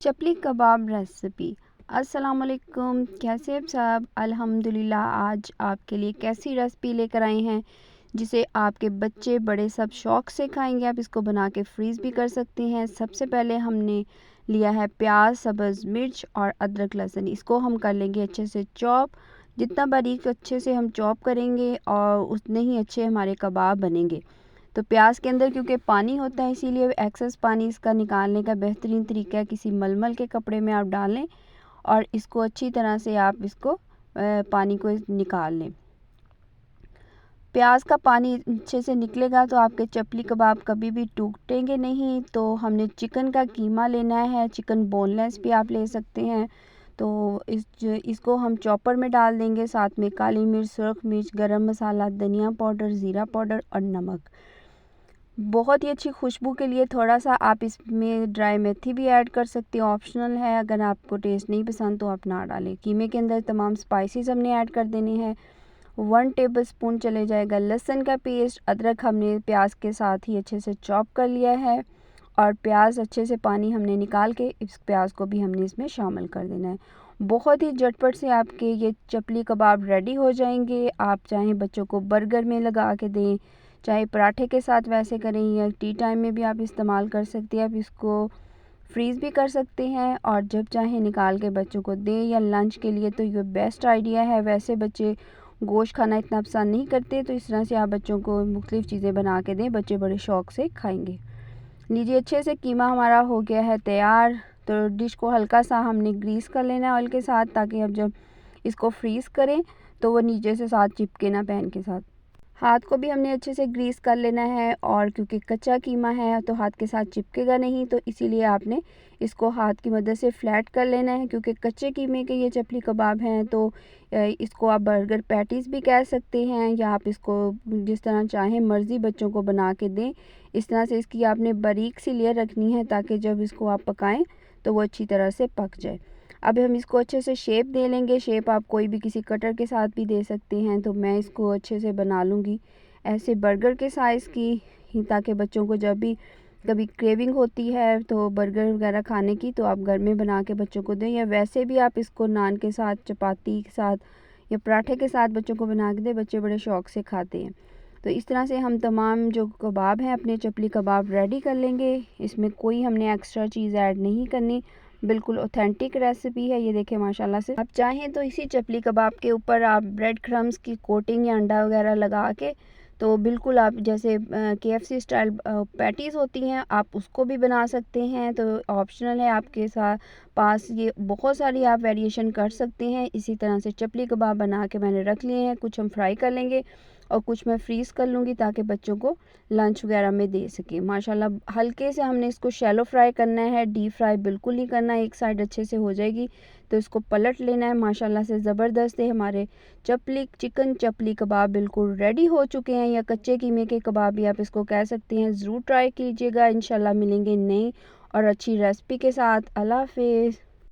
चपली कबाब recipe. अस्सलाम वालेकुम, कैसे हैं सब। अल्हम्दुलिल्लाह आज आपके लिए कैसी रेसिपी लेकर आए हैं जिसे आपके बच्चे बड़े सब शौक़ से खाएंगे। आप इसको बना के फ्रीज़ भी कर सकते हैं। सबसे पहले हमने लिया है प्याज, सब्ज़ मिर्च और अदरक लहसुन। इसको हम कर लेंगे अच्छे से चॉप। जितना बारीक अच्छे से हम चॉप करेंगे और उतने ही अच्छे हमारे कबाब बनेंगे। तो प्याज के अंदर क्योंकि पानी होता है, इसीलिए एक्सेस पानी इसका निकालने का बेहतरीन तरीका है किसी मलमल के कपड़े में आप डाल लें और इसको अच्छी तरह से आप इसको पानी को निकाल लें। प्याज का पानी अच्छे से निकलेगा तो आपके चपली कबाब कभी भी टूटेंगे नहीं। तो हमने चिकन का कीमा लेना है, चिकन बोनलेस भी आप ले सकते हैं। तो इसको हम चॉपर में डाल देंगे। साथ में काली मिर्च, सुरख मिर्च, गरम मसाला, धनिया पाउडर, ज़ीरा पाउडर और नमक। बहुत ही अच्छी खुशबू के लिए थोड़ा सा आप इसमें ड्राई मेथी भी ऐड कर सकते हो, ऑप्शनल है। अगर आपको टेस्ट नहीं पसंद तो आप ना डालें। कीमे के अंदर तमाम स्पाइसेस हमने ऐड कर देने हैं। 1 टेबलस्पून चले जाएगा लहसुन का पेस्ट। अदरक हमने प्याज के साथ ही अच्छे से चॉप कर लिया है और प्याज अच्छे से पानी हमने निकाल के इस प्याज को भी हमने इसमें शामिल कर देना है। बहुत ही झटपट से आपके ये चपली कबाब रेडी हो जाएंगे। आप चाहें बच्चों को बर्गर में लगा के दें, चाहे पराठे के साथ वैसे करें या टी टाइम में भी आप इस्तेमाल कर सकते हैं। आप इसको फ्रीज़ भी कर सकते हैं और जब चाहे निकाल के बच्चों को दें या लंच के लिए तो ये बेस्ट आइडिया है। वैसे बच्चे गोश्त खाना इतना पसंद नहीं करते, तो इस तरह से आप बच्चों को मुख्तलिफ़ चीज़ें बना के दें, बच्चे बड़े शौक़ से खाएंगे। लीजिए, अच्छे से कीमा हमारा हो गया है तैयार। तो डिश को हल्का सा हमने ग्रीस कर लेना है ऑयल के साथ, ताकि अब जब इसको फ्रीज़ करें तो वो नीचे से साथ चिपके ना पैन के साथ। हाथ को भी हमने अच्छे से ग्रीस कर लेना है और क्योंकि कच्चा कीमा है तो हाथ के साथ चिपकेगा नहीं, तो इसीलिए आपने इसको हाथ की मदद से फ्लैट कर लेना है। क्योंकि कच्चे कीमे के ये चपली कबाब हैं तो इसको आप बर्गर पैटीज़ भी कह सकते हैं या आप इसको जिस तरह चाहें मर्ज़ी बच्चों को बना के दें। इस तरह से इसकी आपने बारीक सी लेयर रखनी है ताकि जब इसको आप पकाएं तो वो अच्छी तरह से पक जाए। अब हम इसको अच्छे से शेप दे लेंगे। शेप आप कोई भी किसी कटर के साथ भी दे सकते हैं। तो मैं इसको अच्छे से बना लूँगी ऐसे बर्गर के साइज़ की, ताकि बच्चों को जब भी कभी क्रेविंग होती है तो बर्गर वगैरह खाने की, तो आप घर में बना के बच्चों को दें। या वैसे भी आप इसको नान के साथ, चपाती के साथ या पराठे के साथ बच्चों को बना के दें, बच्चे बड़े शौक़ से खाते हैं। तो इस तरह से हम तमाम जो कबाब हैं अपने चपली कबाब रेडी कर लेंगे। इसमें कोई हमने एक्स्ट्रा चीज़ ऐड नहीं करनी, बिल्कुल ऑथेंटिक रेसिपी है। ये देखें माशाल्लाह से। आप चाहें तो इसी चपली कबाब के ऊपर आप ब्रेड क्रम्स की कोटिंग या अंडा वगैरह लगा के, तो बिल्कुल आप जैसे KFC स्टाइल पैटीज़ होती हैं आप उसको भी बना सकते हैं। तो ऑप्शनल है आपके साथ पास, ये बहुत सारी आप वेरिएशन कर सकते हैं। इसी तरह से चपली कबाब बना के मैंने रख लिए हैं। कुछ हम फ्राई कर लेंगे और कुछ मैं फ्रीज़ कर लूँगी ताकि बच्चों को लंच वगैरह में दे सकें। माशाल्लाह हल्के से हमने इसको शैलो फ्राई करना है, डीप फ्राई बिल्कुल नहीं करना। एक साइड अच्छे से हो जाएगी तो इसको पलट लेना है। माशाल्लाह से ज़बरदस्त है हमारे चिकन चपली कबाब बिल्कुल रेडी हो चुके हैं, या कच्चे कीमे के कबाब भी आप इसको कह सकते हैं। ज़रूर ट्राई कीजिएगा। इंशाल्लाह मिलेंगे नई और अच्छी रेसिपी के साथ। अल्लाह हाफ़िज़।